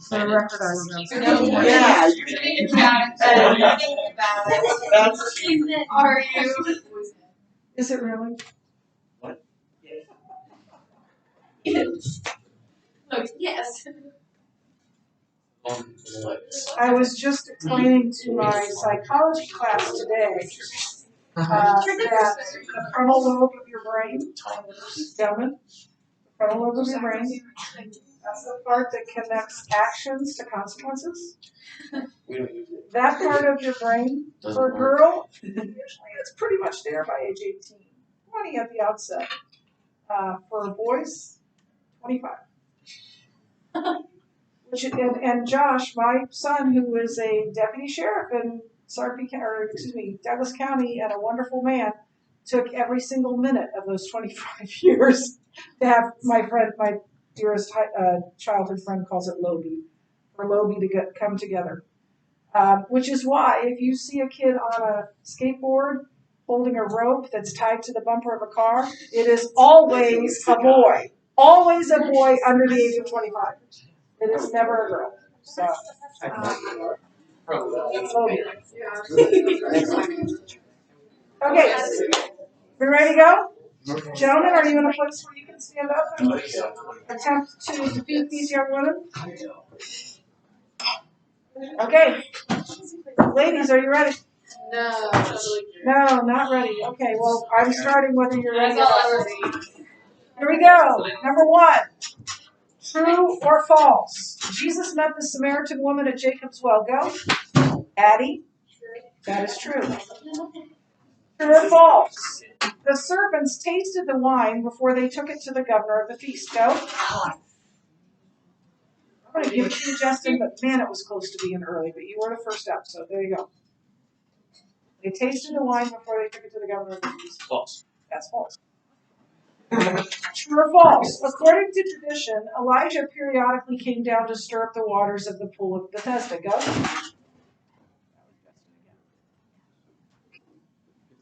For the record, I remember. No, yeah, you think about it. Are you? Is it really? What? Yes. Look, yes. I was just explaining to my psychology class today that the frontal lobe of your brain, gentlemen, the frontal lobe of your brain, that's the part that connects actions to consequences. That part of your brain, for a girl, usually it's pretty much there by age 18, 20 at the outset. For boys, 25. And Josh, my son, who is a deputy sheriff in Douglas County, and a wonderful man, took every single minute of those 25 years to have my dearest childhood friend calls it Lobe, for Lobe to come together. Which is why if you see a kid on a skateboard holding a rope that's tied to the bumper of a car, it is always a boy. Always a boy under the age of 25. It is never a girl. So, okay, we ready to go? Gentlemen, are you in a place where you can stand up and attempt to defeat these young women? Okay. Ladies, are you ready? No. No, not ready. Okay, well, I'm starting whether you're ready or not. Here we go. Number 1. True or false? Jesus met the Samaritan woman at Jacob's well. Go. Addie? That is true. True or false? The servants tasted the wine before they took it to the governor of the feast. Go. I'm going to give it to you, Justin, but man, it was close to being early, but you were the first up, so there you go. They tasted the wine before they took it to the governor of the feast. False. That's false. True or false? According to tradition, Elijah periodically came down to stir up the waters of the pool of Bethesda. Go.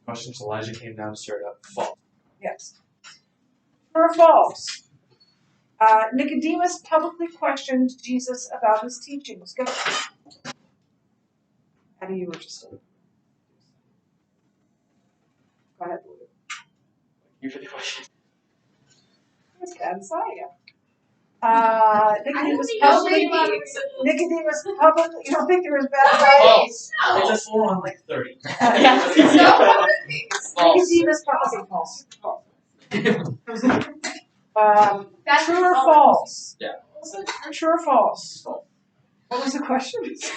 Questions. Elijah came down to stir it up. False. Yes. True or false? Nicodemus publicly questioned Jesus about his teachings. Go. How do you register? Go ahead. Usually questions. It's bad inside you. Nicodemus publicly, you don't think there was bad inside? False. It's a 4 on like 30. Nicodemus publicly false. True or false? Yeah. True or false? What was the question? What is it?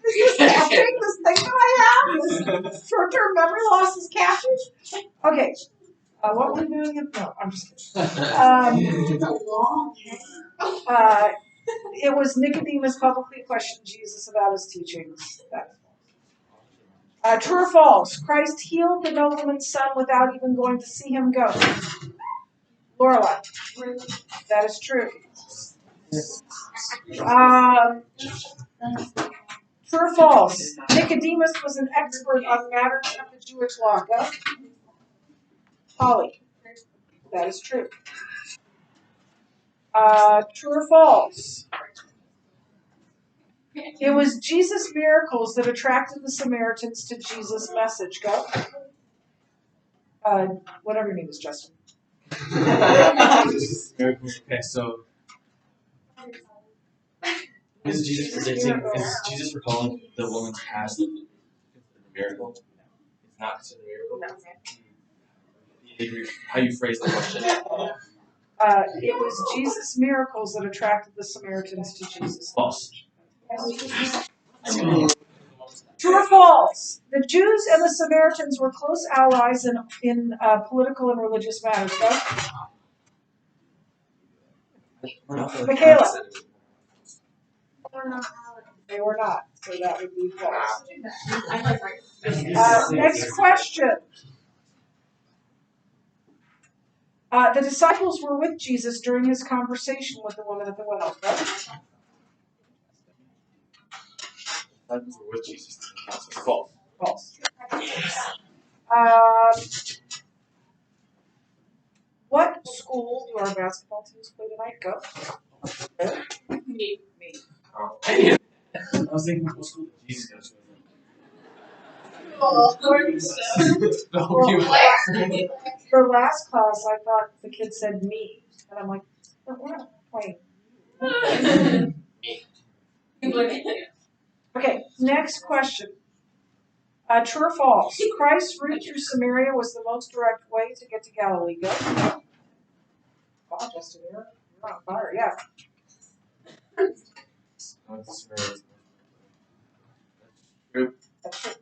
Is this catching? This thing that I have? This short-term memory loss is catching? Okay. What were we doing? No, I'm just kidding. It was Nicodemus publicly questioned Jesus about his teachings. True or false? Christ healed the nobleman's son without even going to see him. Go. Lorelai. That is true. True or false? Nicodemus was an expert on matters of the Jewish law. Go. Holly. That is true. True or false? It was Jesus' miracles that attracted the Samaritans to Jesus' message. Go. Whatever your name is, Justin. Okay, so is Jesus recalling the woman's past miracle? It's not considered a miracle? No. How you phrase the question? It was Jesus' miracles that attracted the Samaritans to Jesus. False. True or false? The Jews and the Samaritans were close allies in political and religious matters. Go. Michaela. They were not, so that would be false. Next question. The disciples were with Jesus during his conversation with the woman at the well. Disciples were with Jesus. False. False. What school do our basketball teams play tonight? Go. Me. I was thinking, what school did Jesus go to? Oh, The last class, I thought the kid said me, and I'm like, but we're not playing. Okay, next question. True or false? Christ's route through Samaria was the most direct way to get to Galilee. Go. Wow, Justin, you're on fire. Yeah. True. That's true.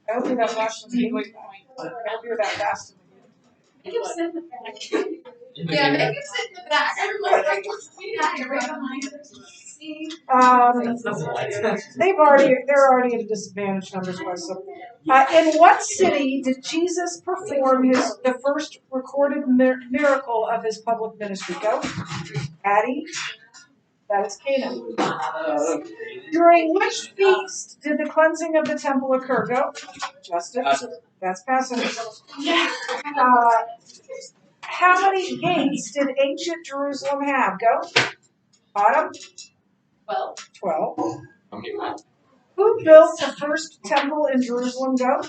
I hope you're that fast. I hope you're that fast. Make him sit in the back. Yeah, make him sit in the back. They're already at a disadvantage numbers wise. So, in what city did Jesus perform the first recorded miracle of his public ministry? Go, Addie. That is Cana. During which feast did the cleansing of the temple occur? Go, Justin. That's Passover. Yeah. How many gates did ancient Jerusalem have? Go, Autumn. 12. Who built the first temple in Jerusalem? Go.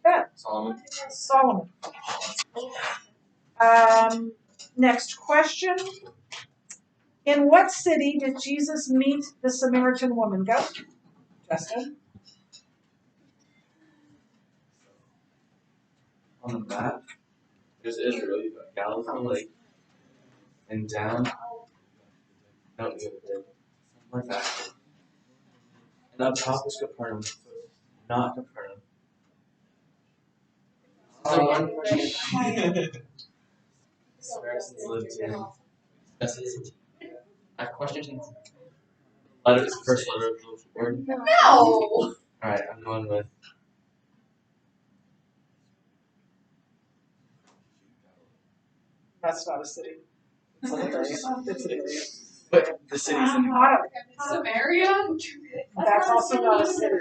Good. Solomon. Next question. In what city did Jesus meet the Samaritan woman? Go. Justin. On the map, there's Israel, you've got Galilee, Lake, and down, no, something like that. And up top is Capernaum, so it's not Capernaum. Samaritans lived in. I question. Letter is the first letter of the word. No. Alright, I'm going with. That's not a city. It's an area. It's an area. But the city's in. Autumn. Samaria? That's also not a city.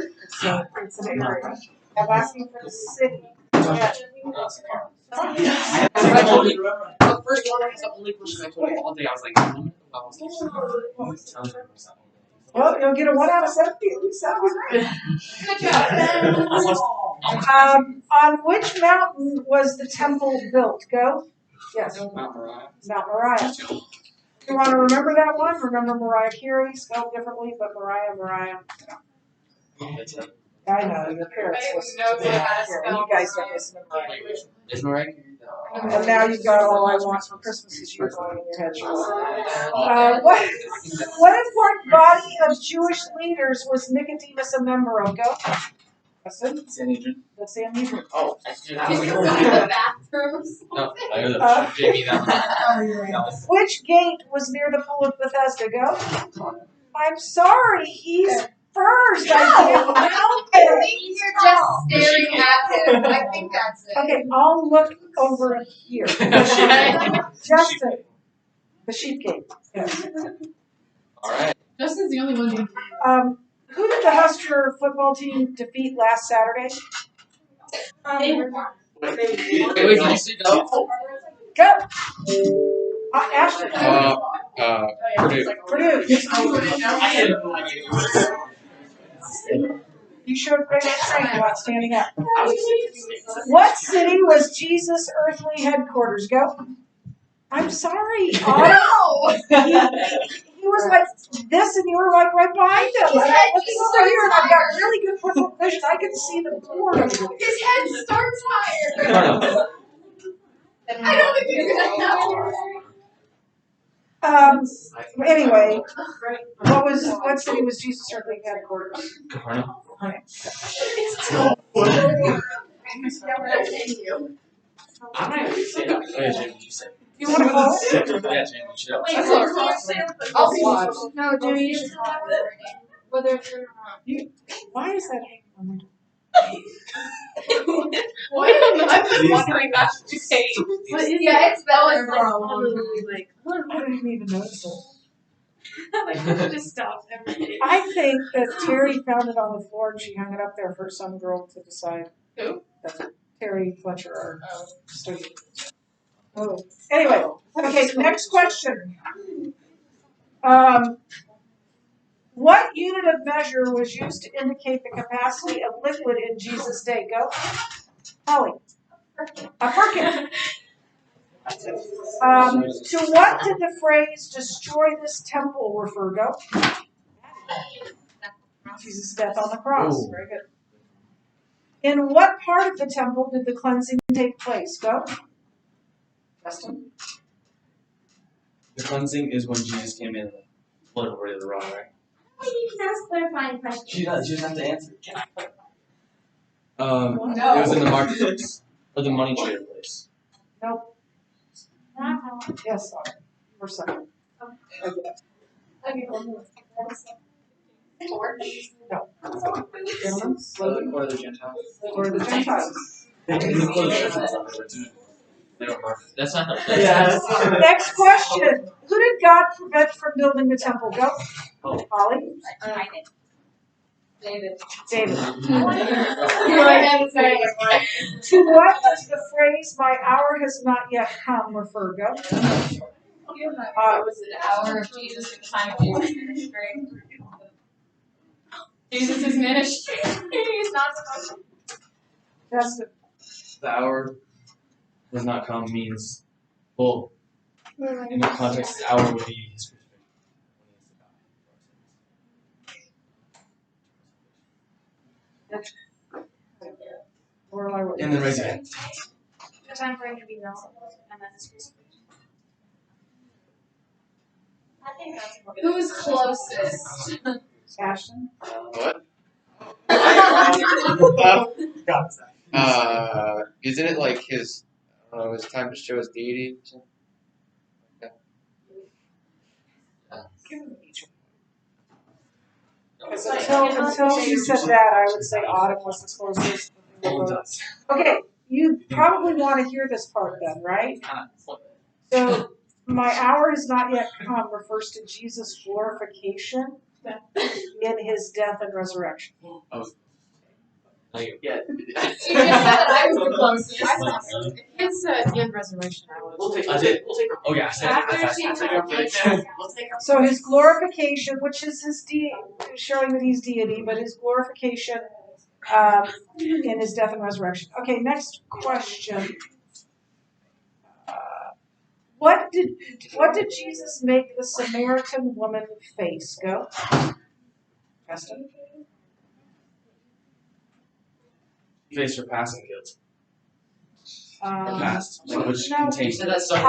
It's an area. I'm asking for the city. Yeah. The first one is the only person I told you all day. I was like, Well, you'll get a 1 out of 70 at least. That was great. Good job. On which mountain was the temple built? Go. Yes. Mount Moriah. Mount Moriah. You want to remember that one? Remember Mariah Carey, spelled differently, but Mariah. I know, your parents listen to Mariah Carey. You guys don't listen to Mariah Carey. Is Mariah Carey? And now you've got All I Want for Christmas Is You going in your head. What important body of Jewish leaders was Nicodemus a member of? Go. Sanhedrin. The Sanhedrin. Oh, Did you go to the bathrooms? no, I heard that. Jamie, that Which gate was near the pool of Bethesda? Go. I'm sorry, he's first. I can't help I it. think you're just staring at him. I think that's it. Okay, I'll look over here. Justin. The sheep gate. Yes. Alright. Justin's the only one Who did the Husker football team defeat last Saturday? Go. Ashton. Purdue. You showed great strength while standing up. What city was Jesus' earthly headquarters? Go. I'm sorry. No! He was like this, and you were like right behind him. And I'm looking over here, and I've got really good peripheral vision. I can see the board over there. His head starts higher. I don't think you're gonna know. Anyway, what city was Jesus' earthly headquarters? Capernaum. I'm not even saying that. Oh, yeah, Jamie, you said. You want to call it? Yeah, Jamie, you should. I'll watch. No, Jamie, you should call it. Whether it's true or not. Why is that hanging on my door? Why am I just wondering that to say? Yeah, it's Bella's like, I didn't even notice it. like, just stop everything. I think that Terry found it on the floor and she hung it up there for some girl to decide. Who? That's Terry Fletcher, our student. Oh. Anyway, okay, next question. What unit of measure was used to indicate the capacity of liquid in Jesus' day? Go. Holly. A firkin. To what did the phrase "destroy this temple" refer? Go. Jesus' death on the cross. Ooh. Very good. In what part of the temple did the cleansing take place? Go. Justin. The cleansing is when Jesus came in and blood over to the rock, right? You can ask clarifying questions. She does. She doesn't have to answer. No. It was in the marketplace or the money trader place. Nope. Yes, sorry. For a second. Okay. Torch. No. Gentlemen, slowly. Or the Gentiles. Or the Gentiles. That's not the Next question. Who did God prevent from building the temple? Go. Oh. Holly. David. David. You had to say it. To what does the phrase "my hour has not yet come" refer? Go. Was it an hour of Jesus at the time of Jesus' ministry? Jesus' ministry. He's not supposed to. That's the The hour does not come means, well, in the context, the hour would be his crucifixion. And then raise again. The time for him to be known, and then his crucifixion. I think that's what. Who's closest? Ashton. What? Isn't it like his, I don't know, his time to show his deity? Until you said that, I would say Autumn was the closest. Okay, you probably want to hear this part then, right? So, "my hour has not yet come" refers to Jesus' glorification in his death and resurrection. Yeah. You just said that I was the closest. It said in resurrection. We'll take it. Oh yeah, I said it. So his glorification, which is his showing that he's deity, but his glorification in his death and resurrection. Okay, next question. What did Jesus make the Samaritan woman face? Go. Justin. Face her passing guilt. Or past, which no, contains that stuff.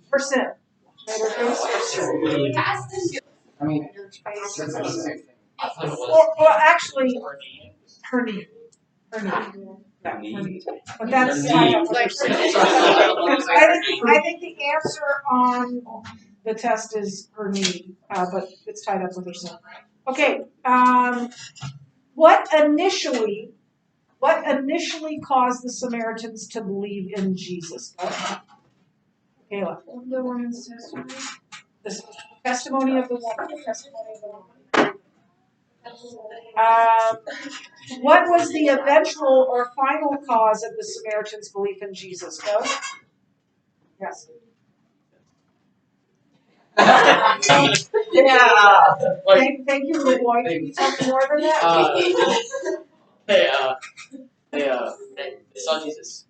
For sin. Made her face for sin. I mean, Well, actually, her knee. Her knee. Yeah, her knee. But that's tied up with her sin. I think the answer on the test is her knee, but it's tied up with her sin. Okay. What initially caused the Samaritans to believe in Jesus? Kayla. The woman's testimony. The testimony of the woman. What was the eventual or final cause of the Samaritans' belief in Jesus? Go. Yes. Yeah. Thank you, little boy. Can you tell me more than that? They saw Jesus.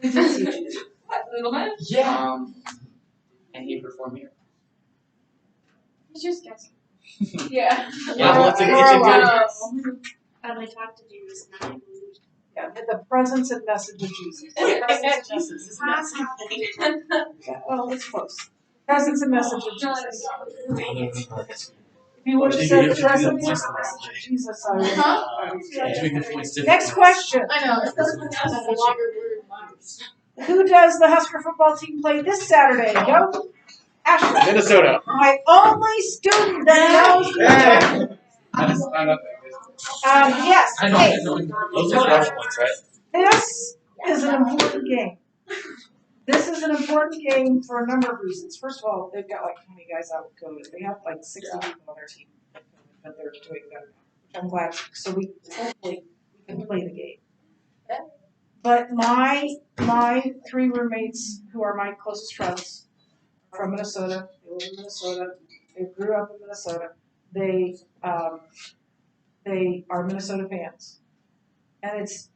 We did see Jesus. What, little man? Yeah. And he performed here. He's just guessing. Yeah. Yeah, well, it's a good. And they talked to Jesus and I believed. Yeah, the presence and message of Jesus. Jesus, isn't that Yeah, well, it's close. Presence and message of Jesus. If you would have said presence and message of Jesus, I would have. Next question. I know, it's because it's a longer word. Who does the Husker football team play this Saturday? Go. Ashley. Minnesota. My only student that knows the I just found out that. yes. I know. Hey, Those are fresh ones, right? this is an important game. This is an important game for a number of reasons. First of all, they've got like how many guys out with COVID? They have like 60 people on their team, but they're doing better now. Which I'm glad. So hopefully we can play the game. But my 3 roommates, who are my closest friends, from Minnesota. They live in Minnesota. They grew up in Minnesota. They are Minnesota fans, and it's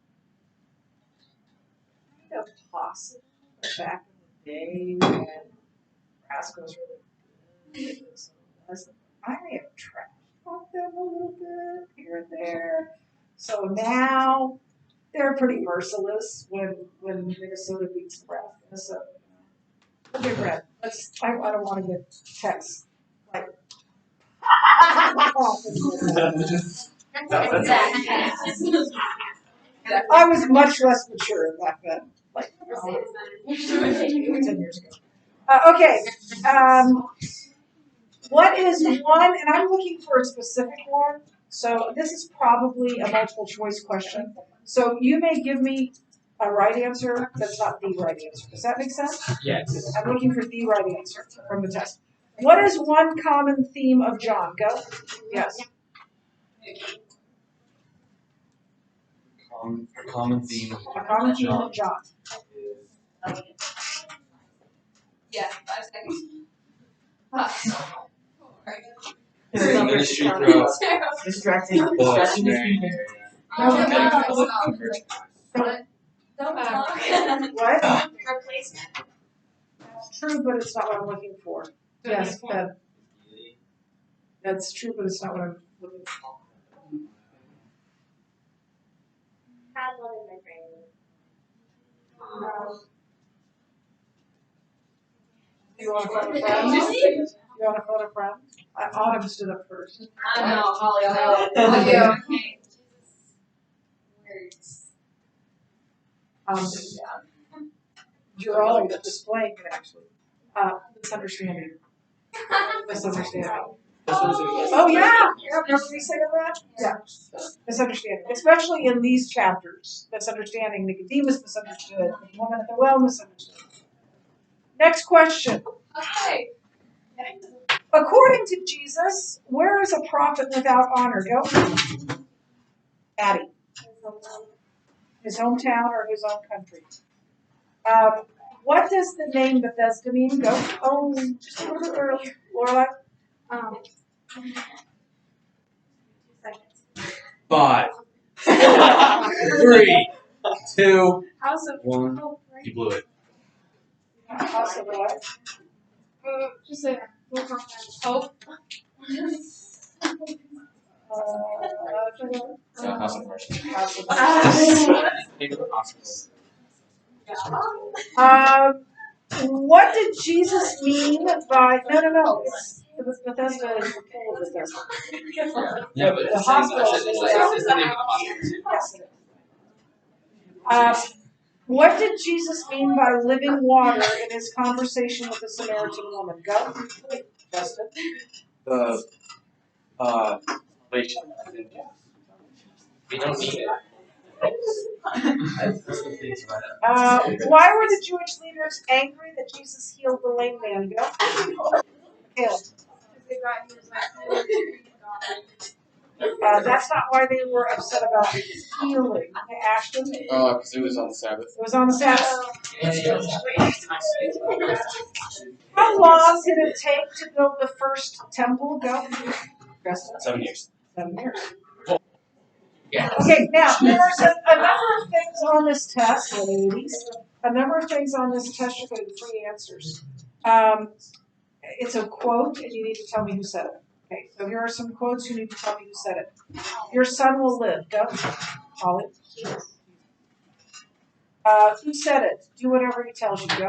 kind of possible that back in the day when Nebraska was really good, I may have trash talked them a little bit here and there. So now they're pretty merciless when Minnesota beats Nebraska. So okay, Brett, I don't want to get text like I was much less mature back then, like 10 years ago. Okay, what is one, and I'm looking for a specific one, so this is probably a multiple choice question. So you may give me a right answer that's not the right answer. Does that make sense? Yes. I'm looking for the right answer from the test. What is one common theme of John? Go. Yes. A common theme. A common theme of John. Yeah, 5 seconds. His ministry throughout Distracting. Oh, don't talk. What? Replacement. That's true, but it's not what I'm looking for. Yes, Bev. That's true, but it's not what I'm looking for. Had one in my brain. You want to phone a friend? You want to phone a friend? Autumn stood up first. I know, Holly. Okay. Words. You're all displaying it actually. Misunderstanding. Misunderstanding. Oh yeah. Remember we said that? Yeah. Misunderstanding, especially in these chapters. Misunderstanding. Nicodemus misunderstood. The woman at the well misunderstood. Next question. Okay. According to Jesus, where is a prophet without honor? Go. Addie. His hometown or his own country. What does the name Bethesda mean? Go. Oh, just a little bit early. Lorelai. 5, 3, 2, House of 1. You blew it. House of what? Just a hope. House of Mercy. House of what did Jesus mean by? No. It's Bethesda is the pool of Bethesda. Yeah, but The hospital. It's the name of the hospital. Yes, it is. What did Jesus mean by living water in his conversation with the Samaritan woman? Go, Justin. The salvation. We don't need it. Why were the Jewish leaders angry that Jesus healed the lame man? Go. Caleb. That's not why they were upset about healing. Ashton. Because it was on the Sabbath. It was on the Sabbath. How long did it take to build the first temple? Go. 7 years. 7 years. Yeah. Okay, now there's a number of things on this test, ladies. A number of things on this test. You're getting free answers. It's a quote, and you need to tell me who said it. Okay, so here are some quotes. You need to tell me who said it. Your son will live. Go, Holly. Who said it? Do whatever he tells you. Go,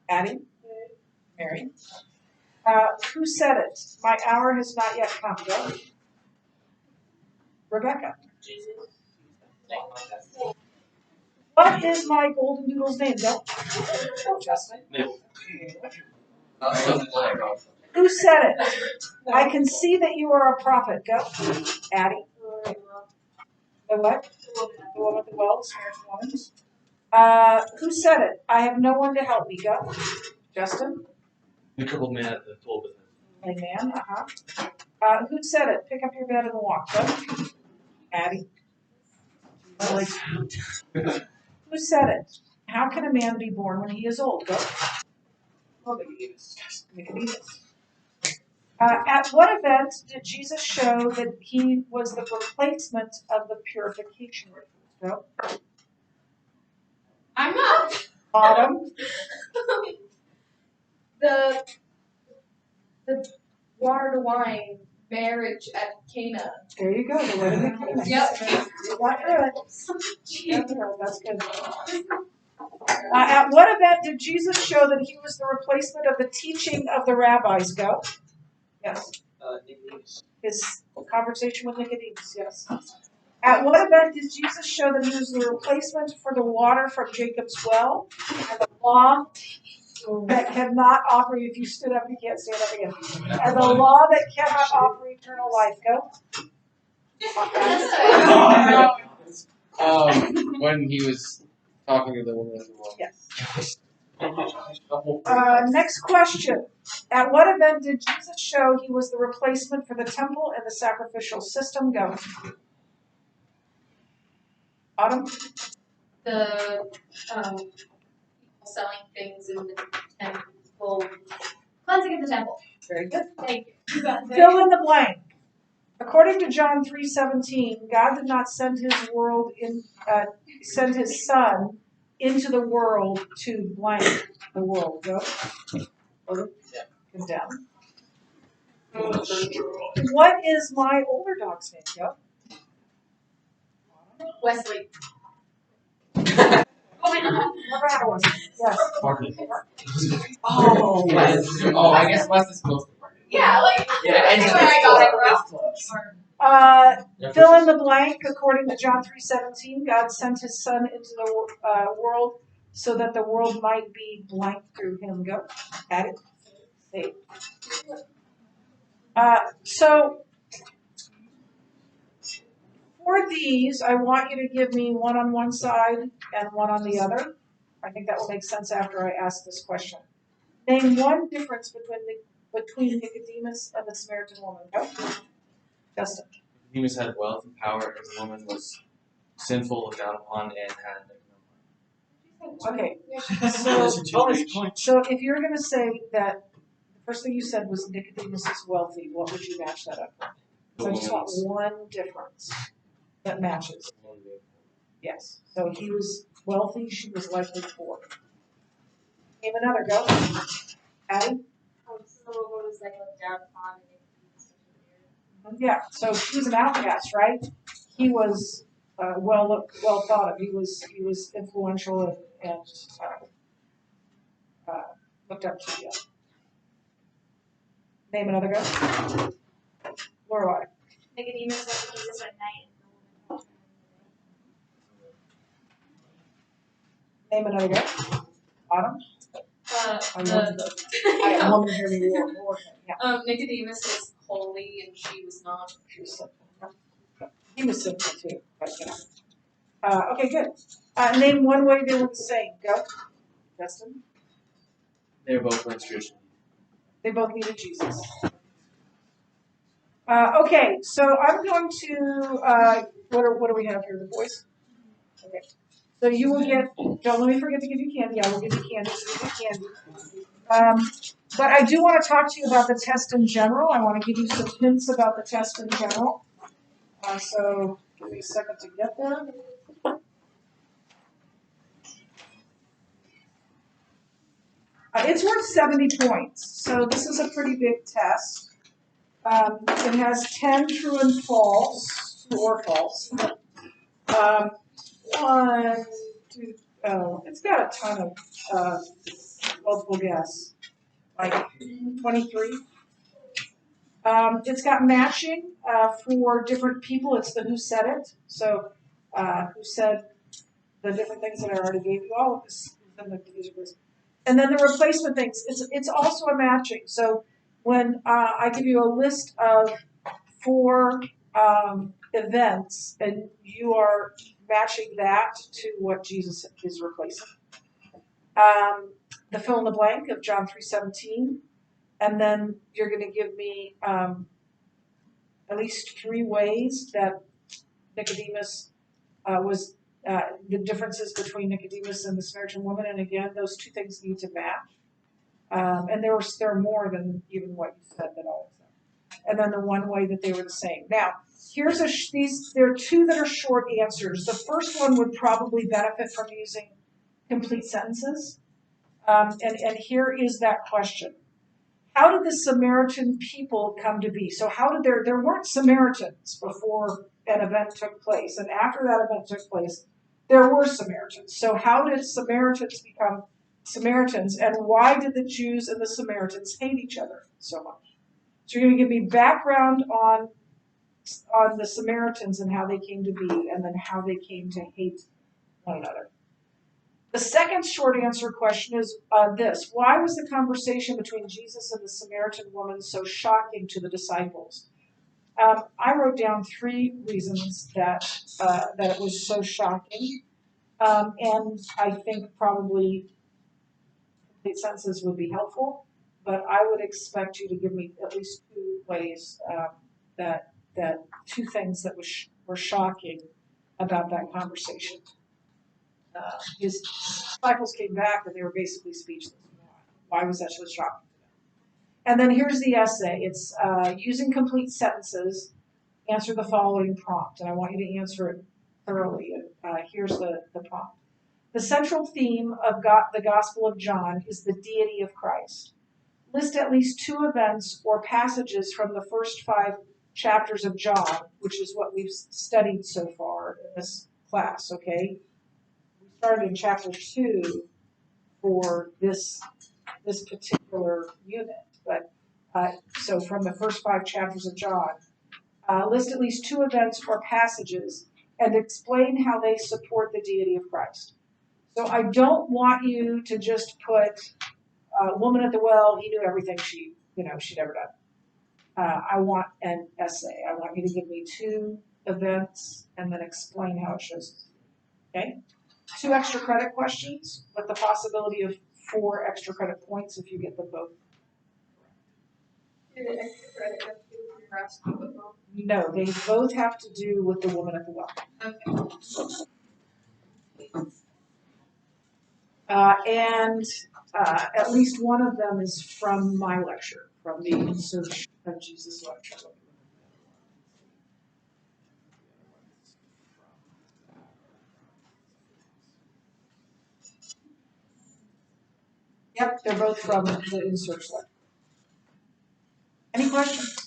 Addie. Mary. Who said it? My hour has not yet come. Go, Rebecca. What is my golden doodle's name? Go, Justin. Who said it? I can see that you are a prophet. Go, Addie. The what? The one with the well, Samaritan woman. Who said it? I have no one to help me. Go, Justin. The crippled man at the pool business. Amen. Who said it? Pick up your bed and walk. Go, Addie. Who said it? How can a man be born when he is old? Go. Nicodemus. At what event did Jesus show that he was the replacement of the purification rituals? Go. I'm not. Autumn. the water to wine marriage at Cana. There you go. The wedding at Cana. Yep. You got through it. That's good. At what event did Jesus show that he was the replacement of the teaching of the rabbis? Go. Yes. His conversation with Nicodemus. Yes. At what event did Jesus show that he was the replacement for the water from Jacob's well and the law that cannot offer you? If you stood up, you can't stand up again. And the law that cannot offer eternal life. Go. When he was talking to the woman at the well. Yes. Next question. At what event did Jesus show he was the replacement for the temple and the sacrificial system? Go. Autumn? The people selling things in the temple. Cleansing of the temple. Very good. Thank you. Fill in the blank. According to John 3:17, God did not send send his son into the world to blank the world. Go. Condemn. What is my older dog's name? Go. Wesley. Never had a Wesley. Yes. Martin. Oh. Oh, I guess Wes is close to Martin. Yeah, like Yeah, that's where I got it from. Fill in the blank. According to John 3:17, God sent his son into the world so that the world might be blank through him. Go. Add it. Say it. So for these, I want you to give me one on one side and one on the other. I think that will make sense after I ask this question. Name one difference between Nicodemus and the Samaritan woman. Go. Justin. Nicodemus had wealth and power, and the woman was sinful, looked down upon, and had no Okay. money. So if you're going to say that the first thing you said was Nicodemus is wealthy, what would you match that up with? So I just want one difference that matches. Yes. So he was wealthy, she was likely poor. Name another. Go. Addie? Was like looked down upon Yeah. So she was an outcast, right? He was well thought of. He was influential and looked up to. Yeah. Name another. Go. Lorelai. Nicodemus went to Jesus at night. Name another. Go. Autumn. I want to hear me more. Yeah. Nicodemus is holy and she was not. She was simple. He was simple too, but you know. Okay, good. Name one way they were the same. Go. Justin. They were both menstruation. They both needed Jesus. Okay, so I'm going to, what do we have here, the boys? Okay, so you will get, don't let me forget to give you candy, I will give you candy, so you get candy. But I do want to talk to you about the test in general. I want to give you some hints about the test in general. So give me a second to get there. It's worth 70 points, so this is a pretty big test. It has 10 true and false, true or false. One, two, it's got a ton of multiple guess, like 23. It's got matching for different people. It's the who said it. So who said the different things that I already gave you. All of this is in the Kieser quiz. And then the replacement things. It's also a matching. So when I give you a list of 4 events, and you are matching that to what Jesus is replacing. The fill in the blank of John 3:17, and then you're going to give me at least 3 ways that Nicodemus was the differences between Nicodemus and the Samaritan woman, and again, those 2 things need to match. And there are more than even what you said that all of them. And then the one way that they were the same. Now, here's there are two that are short answers. The first one would probably benefit from using complete sentences. And here is that question. How did the Samaritan people come to be? So how did there weren't Samaritans before an event took place. And after that event took place, there were Samaritans. So how did Samaritans become Samaritans? And why did the Jews and the Samaritans hate each other so much? So you're going to give me background on the Samaritans and how they came to be, and then how they came to hate one another. The second short answer question is this. Why was the conversation between Jesus and the Samaritan woman so shocking to the disciples? I wrote down 3 reasons that it was so shocking, and I think probably complete sentences would be helpful, but I would expect you to give me at least 2 ways that 2 things that were shocking about that conversation. His disciples came back and they were basically speechless. Why was that so shocking to them? And then here's the essay. It's using complete sentences, answer the following prompt. And I want you to answer it thoroughly. Here's the prompt. The central theme of the Gospel of John is the deity of Christ. List at least 2 events or passages from the first 5 chapters of John, which is what we've studied so far in this class, okay? We started in chapter 2 for this particular unit, but so from the first 5 chapters of John, list at least 2 events or passages and explain how they support the deity of Christ. So I don't want you to just put woman at the well, he knew everything she'd ever done. I want an essay. I want you to give me 2 events and then explain how it shows. Okay? 2 extra credit questions with the possibility of 4 extra credit points if you get them both. Did extra credit go to grass football? No, they both have to do with the woman at the well. Okay. And at least one of them is from my lecture, from the In Search of Jesus lecture. Yep, they're both from the In Search lecture. Any questions?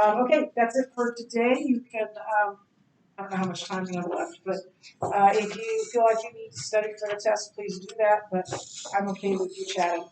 Okay, that's it for today. You can, I don't know how much time you have left, but if you feel like you need to study for the test, please do that, but I'm okay with you chatting.